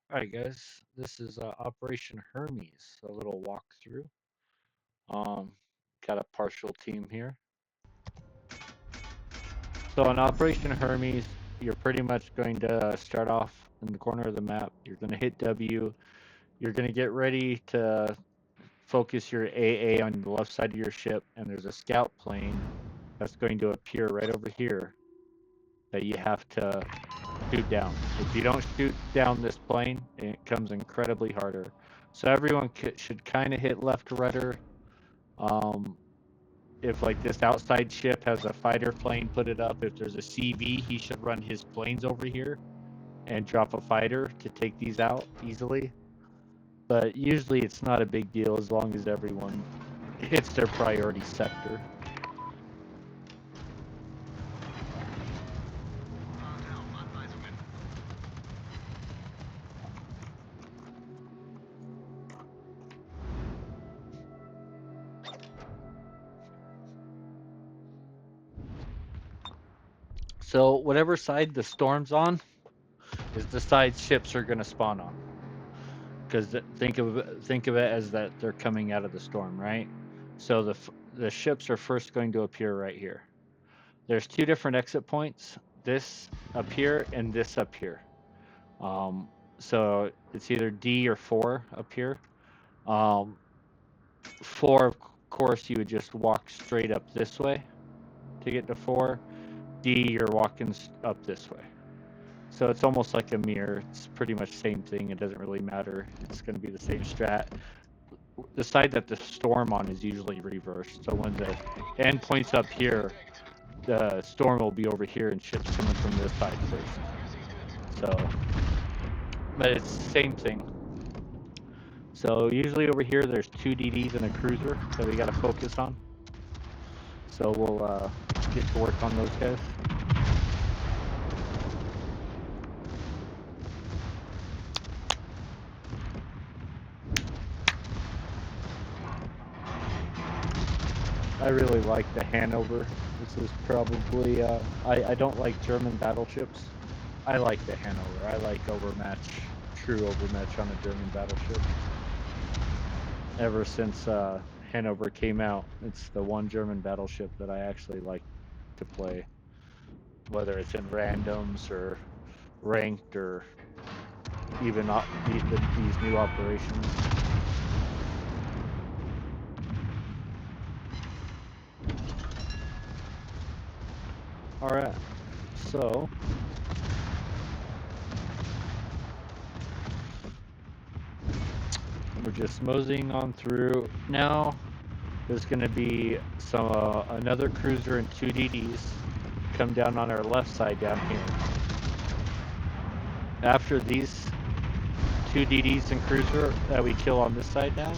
Alright guys, this is Operation Hermes, a little walkthrough. Um, got a partial team here. So on Operation Hermes, you're pretty much going to start off in the corner of the map. You're going to hit W. You're going to get ready to focus your AA on the left side of your ship, and there's a scout plane that's going to appear right over here that you have to shoot down. If you don't shoot down this plane, it comes incredibly harder. So everyone should kind of hit left rudder. Um, if like this outside ship has a fighter plane, put it up. If there's a CV, he should run his planes over here and drop a fighter to take these out easily. But usually it's not a big deal as long as everyone hits their priority sector. So whatever side the storm's on is the side ships are going to spawn on. Because think of it as that they're coming out of the storm, right? So the ships are first going to appear right here. There's two different exit points. This up here and this up here. Um, so it's either D or 4 up here. Um, 4, of course, you would just walk straight up this way to get to 4. D, you're walking up this way. So it's almost like a mirror. It's pretty much the same thing. It doesn't really matter. It's going to be the same strat. The side that the storm on is usually reversed. So when the end point's up here, the storm will be over here and ships coming from this side first. So, but it's the same thing. So usually over here, there's 2 DDs and a cruiser that we got to focus on. So we'll get to work on those guys. I really like the Hannover. This is probably, I don't like German battleships. I like the Hannover. I like overmatch, true overmatch on a German battleship. Ever since Hanover came out, it's the one German battleship that I actually like to play, whether it's in randoms or ranked or even these new operations. All right, so we're just moseying on through now. There's going to be some another cruiser and 2 DDs come down on our left side down here. After these 2 DDs and cruiser that we kill on this side now,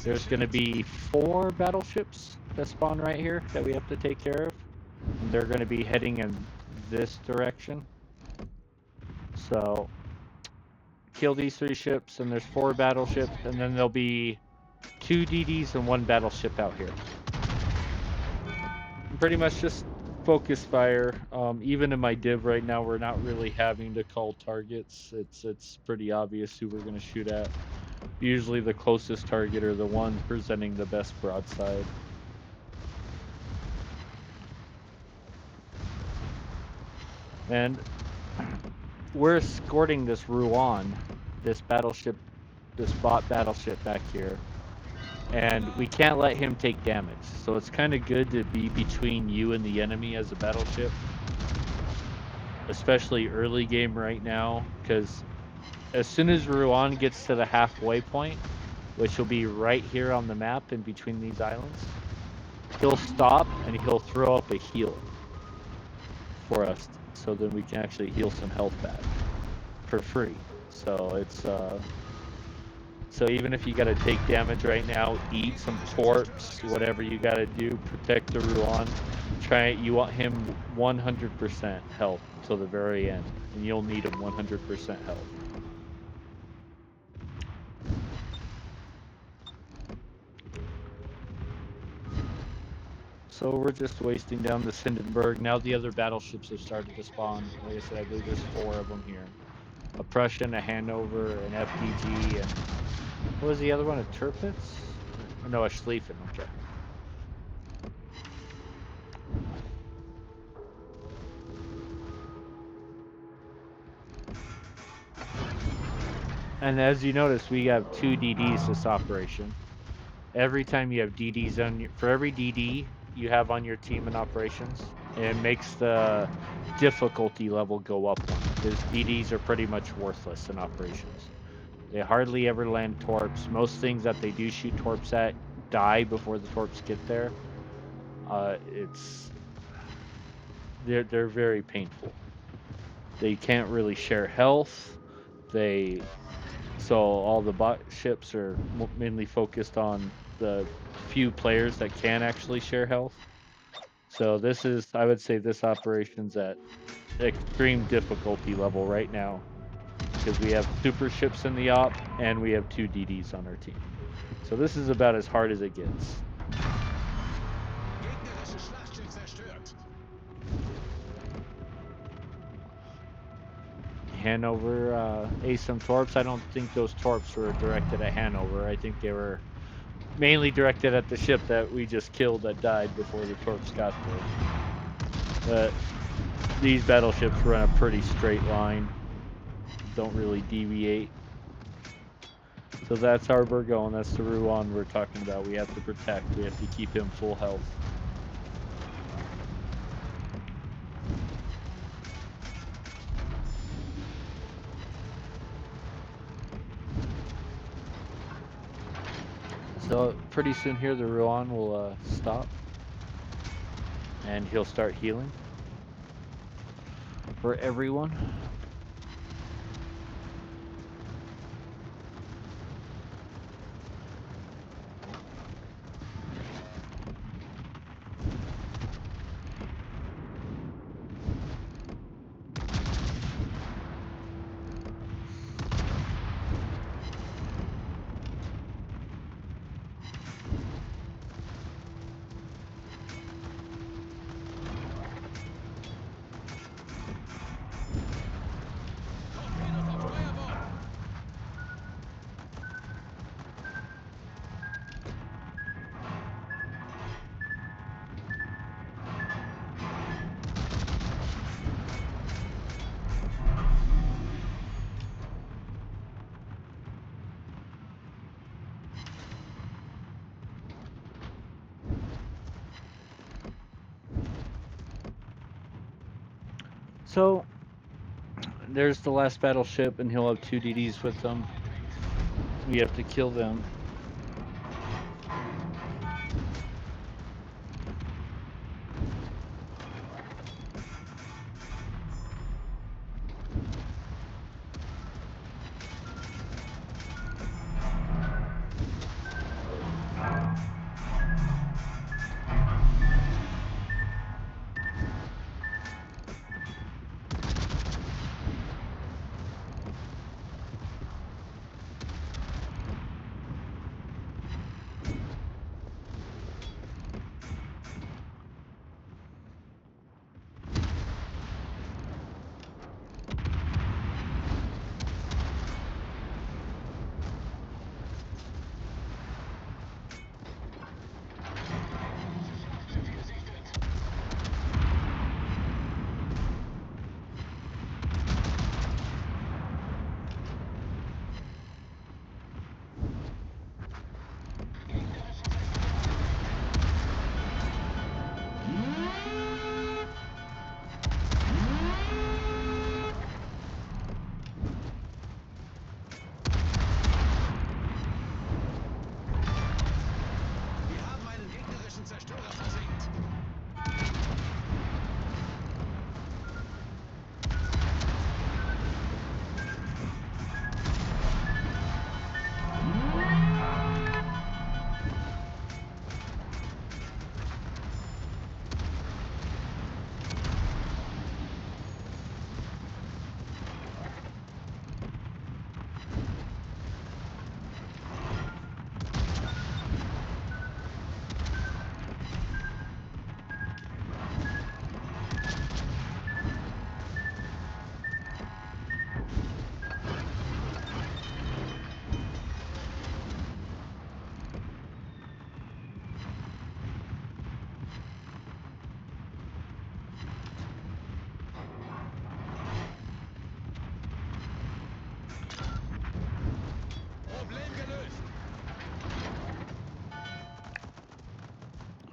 there's going to be 4 battleships that spawn right here that we have to take care of. And they're going to be heading in this direction. So kill these 3 ships, and there's 4 battleships, and then there'll be 2 DDs and 1 battleship out here. Pretty much just focus fire. Even in my div right now, we're not really having to call targets. It's pretty obvious who we're going to shoot at. Usually the closest target or the one presenting the best broadside. And we're escorting this Rouen, this battleship, this bot battleship back here. And we can't let him take damage. So it's kind of good to be between you and the enemy as a battleship. Especially early game right now, because as soon as Rouen gets to the halfway point, which will be right here on the map in between these islands, he'll stop and he'll throw up a heal for us, so then we can actually heal some health back for free. So it's so even if you got to take damage right now, eat some torps, whatever you got to do, protect the Rouen. You want him 100% health till the very end, and you'll need him 100% health. So we're just wasting down the Hindenburg. Now the other battleships have started to spawn. Like I said, I believe there's 4 of them here. a Prussian, a Hanover, an FDG, and what was the other one? A Tirpitz? Or no, a Schlieffen. Okay. And as you notice, we have 2 DDs this operation. Every time you have DDs on your, for every DD you have on your team in operations, it makes the difficulty level go up one, because DDs are pretty much worthless in operations. They hardly ever land torps. Most things that they do shoot torps at die before the torps get there. They're very painful. They can't really share health. So all the bot ships are mainly focused on the few players that can actually share health. So this is, I would say, this operation's at extreme difficulty level right now, because we have super ships in the op and we have 2 DDs on our team. So this is about as hard as it gets. Hanover, ASIM torps. I don't think those torps were directed at Hanover. I think they were mainly directed at the ship that we just killed that died before the torps got there. But these battleships run a pretty straight line, don't really deviate. So that's how we're going. That's the Ruan we're talking about. We have to protect. We have to keep him full health. So pretty soon here, the Ruan will stop, and he'll start healing for everyone. So there's the last battleship, and he'll have 2 DDs with them. We have to kill them.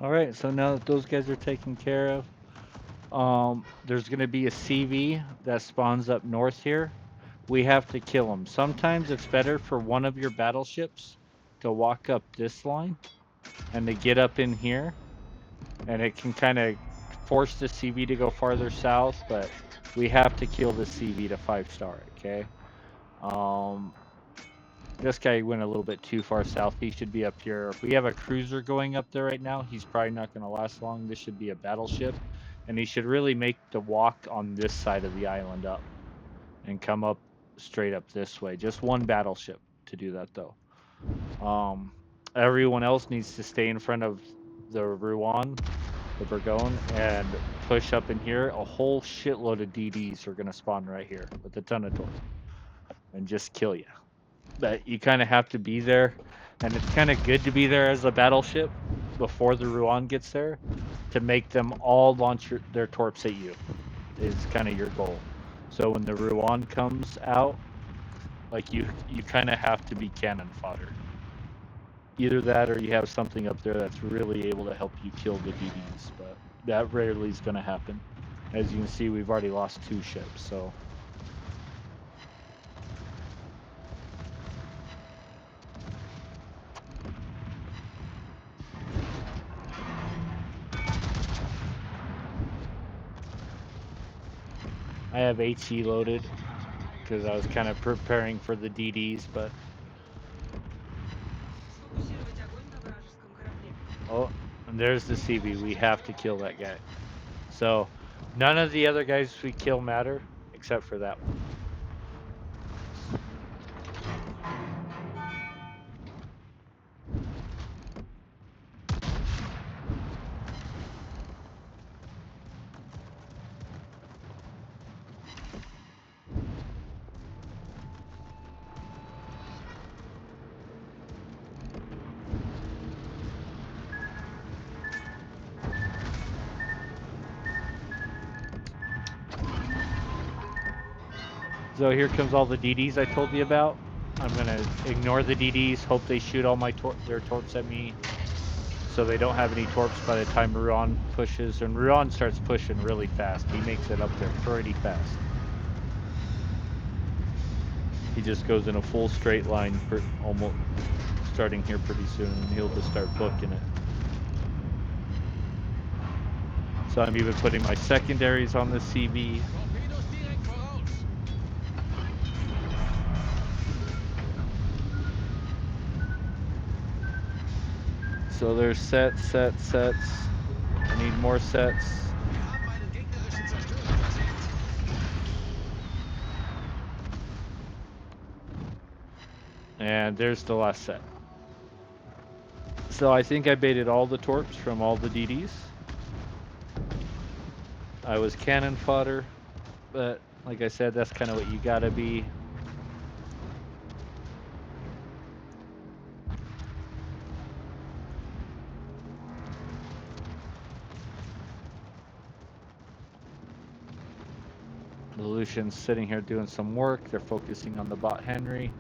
All right, so now that those guys are taken care of, there's going to be a CV that spawns up north here. We have to kill them. Sometimes it's better for one of your battleships to walk up this line and to get up in here, and it can kind of force the CV to go farther south, but we have to kill the CV to 5-star, okay? Um, this guy went a little bit too far south. He should be up here. If we have a cruiser going up there right now, he's probably not going to last long. This should be a battleship, and he should really make the walk on this side of the island up and come up straight up this way. Just one battleship to do that, though. Everyone else needs to stay in front of the Rouen, the Bourgogne, and push up in here. A whole shitload of DDs are going to spawn right here with a ton of torque and just kill you. But you kind of have to be there, and it's kind of good to be there as a battleship before the Rouen gets there to make them all launch their torps at you. Is kind of your goal. So when the Rouen comes out, like you kind of have to be cannon fodder. Either that or you have something up there that's really able to help you kill the DDs, but that rarely is going to happen. As you can see, we've already lost 2 ships, so. I have HE loaded because I was kind of preparing for the DDs, but. Oh, and there's the CV. We have to kill that guy. So, none of the other guys we kill matter except for that one. So here comes all the DDs I told you about. I'm gonna ignore the DDs, hope they shoot all their torps at me, so they don't have any torps by the time Rouen pushes. And Rouen starts pushing really fast. He makes it up there pretty fast. He just goes in a full straight line, almost starting here pretty soon, and he'll just start booking it. So I'm even putting my secondaries on the CV. So there's sets. I need more sets. And there's the last set. So I think I baited all the torps from all the DDs. I was cannon fodder, but like I said, that's kind of what you gotta be. The Lucian's sitting here doing some work. They're focusing on the bot Henry.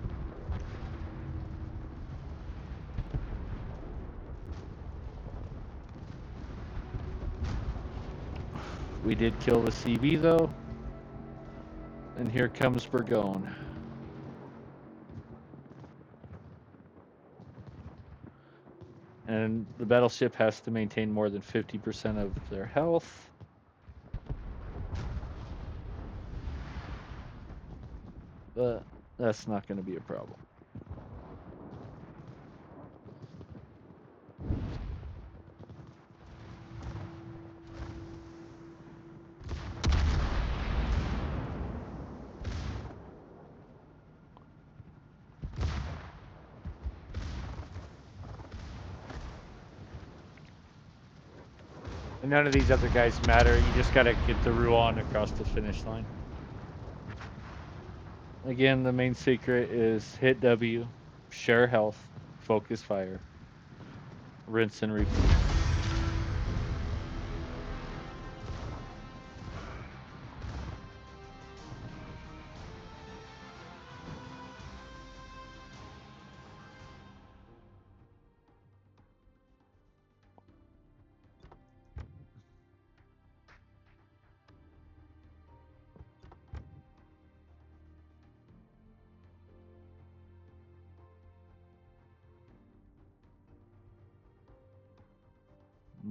We did kill the CV though. And here comes Bourgogne. And the battleship has to maintain more than 50% of their health. But that's not going to be a problem. And none of these other guys matter. You just got to get the Rouen across the finish line. Again, the main secret is hit W, share health, focus fire, rinse and repeat.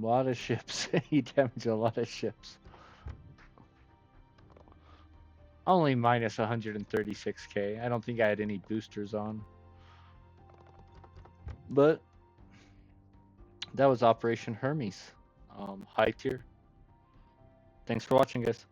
A lot of ships. He damaged a lot of ships. Only minus 136k. I don't think I had any boosters on. But that was Operation Hermes. High tier. Thanks for watching, guys.